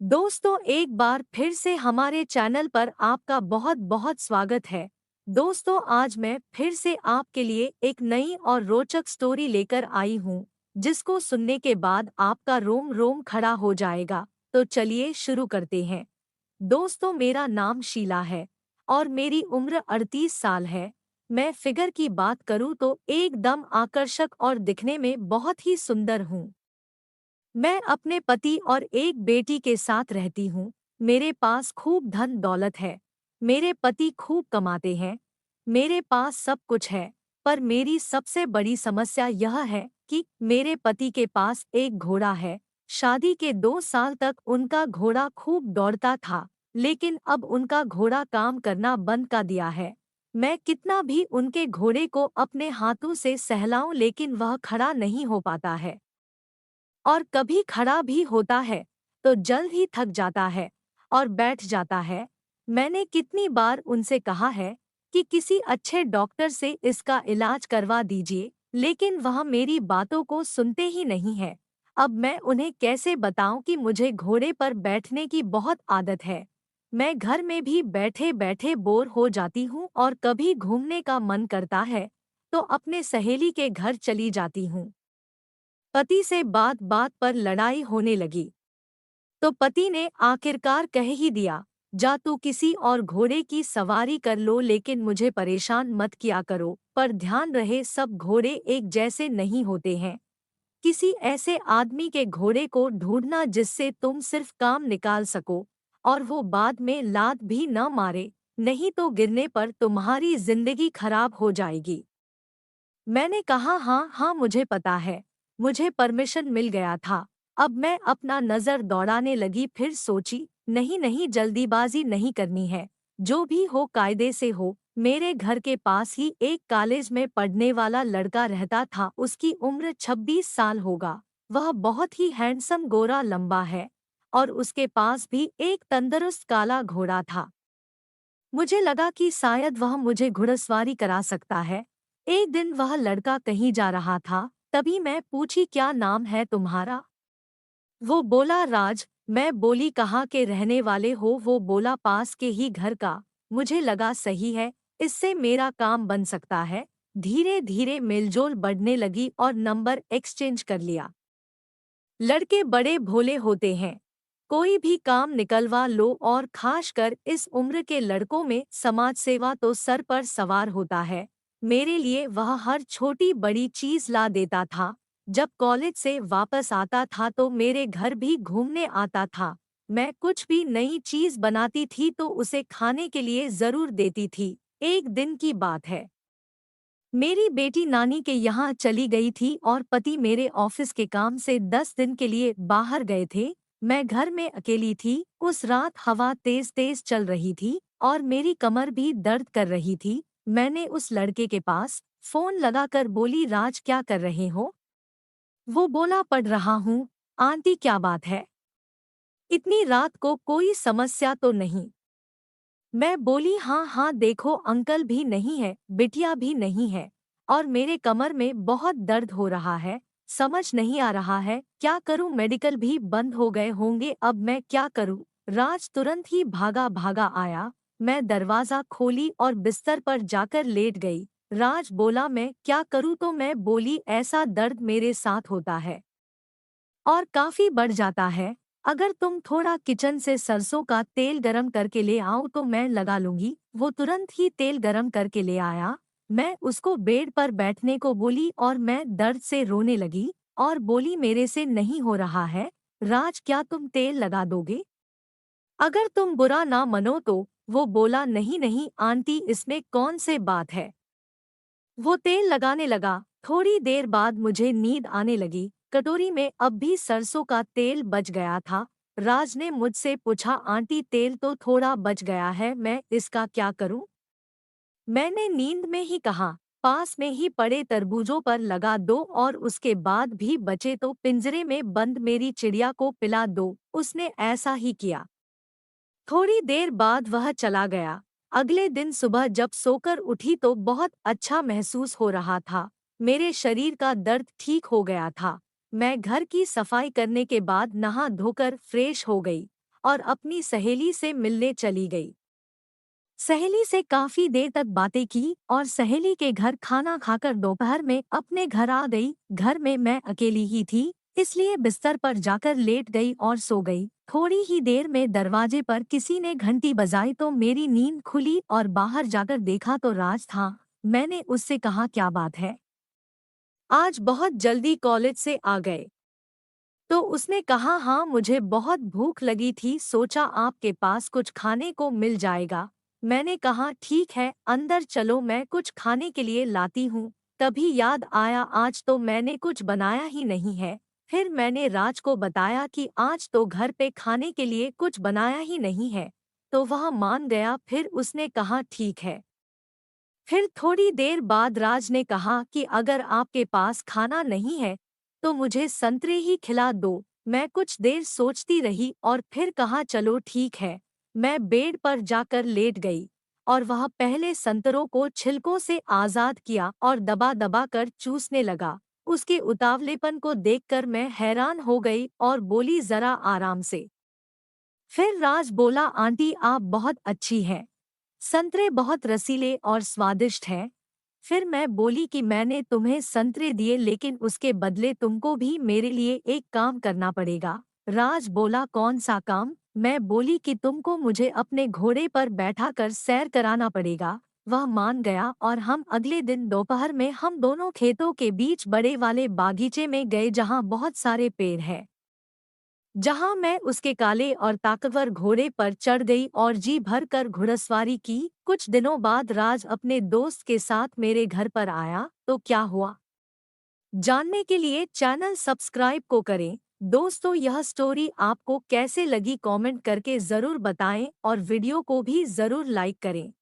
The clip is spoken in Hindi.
दोस्तों, एक बार फिर से हमारे चैनल पर आपका बहुत बहुत स्वागत है। दोस्तों, आज मैं फिर से आपके लिए एक नई और रोचक स्टोरी लेकर आई हूँ, जिसको सुनने के बाद आपका रोम रोम खड़ा हो जाएगा। तो चलिए शुरू करते हैं। दोस्तों, मेरा नाम शीला है और मेरी उम्र 38 साल है। मैं फिगर की बात करूँ तो एकदम आकर्षक और दिखने में बहुत ही सुंदर हूँ। मैं अपने पति और एक बेटी के साथ रहती हूँ। मेरे पास खूब धन दौलत है। मेरे पति खूब कमाते हैं। मेरे पास सब कुछ है। पर मेरी सबसे बड़ी समस्या यह है कि मेरे पति के पास एक घोड़ा है। शादी के 2 साल तक उनका घोड़ा खूब दौड़ता था, लेकिन अब उनका घोड़ा काम करना बंद कर दिया है। मैं कितना भी उनके घोड़े को अपने हाथों से सहलाऊं, लेकिन वह खड़ा नहीं हो पाता है। और कभी खड़ा भी होता है तो जल्द ही थक जाता है और बैठ जाता है। मैंने कितनी बार उनसे कहा है कि किसी अच्छे डॉक्टर से इसका इलाज करवा दीजिए, लेकिन वह मेरी बातों को सुनते ही नहीं है। अब मैं उन्हें कैसे बताऊं कि मुझे घोड़े पर बैठने की बहुत आदत है। मैं घर में भी बैठे बैठे बोर हो जाती हूँ और कभी घूमने का मन करता है तो अपने सहेली के घर चली जाती हूँ। पति से बात बात पर लड़ाई होने लगी तो पति ने आखिरकार कह ही दिया, जा तू किसी और घोड़े की सवारी कर लो, लेकिन मुझे परेशान मत किया करो। पर ध्यान रहे, सब घोड़े एक जैसे नहीं होते हैं। किसी ऐसे आदमी के घोड़े को ढूंढना जिससे तुम सिर्फ काम निकाल सको और वो बाद में लात भी न मारे, नहीं तो गिरने पर तुम्हारी जिंदगी खराब हो जाएगी। मैंने कहा, हाँ हाँ मुझे पता है। मुझे परमिशन मिल गया था। अब मैं अपना नजर दौड़ाने लगी, फिर सोची, नहीं नहीं, जल्दीबाजी नहीं करनी है। जो भी हो कायदे से हो। मेरे घर के पास ही एक कॉलेज में पढ़ने वाला लड़का रहता था। उसकी उम्र 26 साल होगा। वह बहुत ही हैंडसम, गोरा, लंबा है और उसके पास भी एक तंदुरुस्त काला घोड़ा था। मुझे लगा कि शायद वह मुझे घुड़सवारी करा सकता है। एक दिन वह लड़का कहीं जा रहा था, तभी मैं पूछी, क्या नाम है तुम्हारा? वो बोला, राज। मैं बोली, कहाँ के रहने वाले हो? वो बोला, पास के ही घर का। मुझे लगा सही है, इससे मेरा काम बन सकता है। धीरे धीरे मेलजोल बढ़ने लगी और नंबर एक्सचेंज कर लिया। लड़के बड़े भोले होते हैं। कोई भी काम निकलवा लो, और खासकर इस उम्र के लड़कों में समाज सेवा तो सर पर सवार होता है। मेरे लिए वह हर छोटी बड़ी चीज ला देता था। जब कॉलेज से वापस आता था तो मेरे घर भी घूमने आता था। मैं कुछ भी नई चीज बनाती थी तो उसे खाने के लिए जरूर देती थी। एक दिन की बात है, मेरी बेटी नानी के यहाँ चली गई थी और पति मेरे ऑफिस के काम से 10 दिन के लिए बाहर गए थे। मैं घर में अकेली थी। उस रात हवा तेज तेज चल रही थी और मेरी कमर भी दर्द कर रही थी। मैंने उस लड़के के पास फोन लगाकर बोली, राज क्या कर रहे हो? वो बोला, पढ़ रहा हूँ। आंटी, क्या बात है? इतनी रात को कोई समस्या तो नहीं? मैं बोली, हाँ हाँ, देखो अंकल भी नहीं है, बिटिया भी नहीं है और मेरे कमर में बहुत दर्द हो रहा है। समझ नहीं आ रहा है क्या करूं, मेडिकल भी बंद हो गए होंगे, अब मैं क्या करूं? राज तुरंत ही भागा भागा आया। मैं दरवाजा खोली और बिस्तर पर जाकर लेट गई। राज बोला, मैं क्या करूं? तो मैं बोली, ऐसा दर्द मेरे साथ होता है और काफी बढ़ जाता है। अगर तुम थोड़ा किचन से सरसों का तेल गरम करके ले आओ तो मैं लगा लूंगी। वो तुरंत ही तेल गरम करके ले आया। मैं उसको बेड पर बैठने को बोली और मैं दर्द से रोने लगी और बोली, मेरे से नहीं हो रहा है। राज, क्या तुम तेल लगा दोगे? अगर तुम बुरा ना मनो तो। वो बोला, नहीं नहीं आंटी, इसमें कौन से बात है। वो तेल लगाने लगा। थोड़ी देर बाद मुझे नींद आने लगी। कटोरी में अब भी सरसों का तेल बच गया था। राज ने मुझसे पूछा, आंटी तेल तो थोड़ा बच गया है, मैं इसका क्या करूं? मैंने नींद में ही कहा, पास में ही पड़े तरबूजों पर लगा दो और उसके बाद भी बचे तो पिंजरे में बंद मेरी चिड़िया को पिला दो। उसने ऐसा ही किया। थोड़ी देर बाद वह चला गया। अगले दिन सुबह जब सोकर उठी तो बहुत अच्छा महसूस हो रहा था। मेरे शरीर का दर्द ठीक हो गया था। मैं घर की सफाई करने के बाद नहा धोकर फ्रेश हो गई और अपनी सहेली से मिलने चली गई। सहेली से काफी देर तक बातें की और सहेली के घर खाना खाकर दोपहर में अपने घर आ गई। घर में मैं अकेली ही थी, इसलिए बिस्तर पर जाकर लेट गई और सो गई। थोड़ी ही देर में दरवाजे पर किसी ने घंटी बजाई तो मेरी नींद खुली और बाहर जाकर देखा तो राज था। मैंने उससे कहा, क्या बात है, आज बहुत जल्दी कॉलेज से आ गए? तो उसने कहा, हाँ मुझे बहुत भूख लगी थी, सोचा आपके पास कुछ खाने को मिल जाएगा। मैंने कहा, ठीक है अंदर चलो, मैं कुछ खाने के लिए लाती हूँ। तभी याद आया आज तो मैंने कुछ बनाया ही नहीं है। फिर मैंने राज को बताया कि आज तो घर पे खाने के लिए कुछ बनाया ही नहीं है, तो वह मान गया। फिर उसने कहा, ठीक है। फिर थोड़ी देर बाद राज ने कहा कि अगर आपके पास खाना नहीं है तो मुझे संतरे ही खिला दो। मैं कुछ देर सोचती रही और फिर कहा, चलो ठीक है। मैं बेड पर जाकर लेट गई और वह पहले संतरों को छिलकों से आजाद किया और दबा दबा कर चूसने लगा। उसके उतावलेपन को देखकर मैं हैरान हो गई और बोली, जरा आराम से। फिर राज बोला, आंटी आप बहुत अच्छी हैं, संतरे बहुत रसीले और स्वादिष्ट हैं। फिर मैं बोली कि मैंने तुम्हें संतरे दिए लेकिन उसके बदले तुमको भी मेरे लिए एक काम करना पड़ेगा। राज बोला, कौन सा काम? मैं बोली कि तुमको मुझे अपने घोड़े पर बैठाकर सैर कराना पड़ेगा। वह मान गया और हम अगले दिन दोपहर में हम दोनों खेतों के बीच बड़े वाले बागीचे में गए जहाँ बहुत सारे पेड़ हैं, जहां मैं उसके काले और ताकतवर घोड़े पर चढ़ गई और जी भर कर घुड़सवारी की। कुछ दिनों बाद राज अपने दोस्त के साथ मेरे घर पर आया तो क्या हुआ, जानने के लिए चैनल सब्सक्राइब को करें। दोस्तों यह स्टोरी आपको कैसे लगी कमेंट करके ज़रूर बताएं और वीडियो को भी ज़रूर लाइक करें।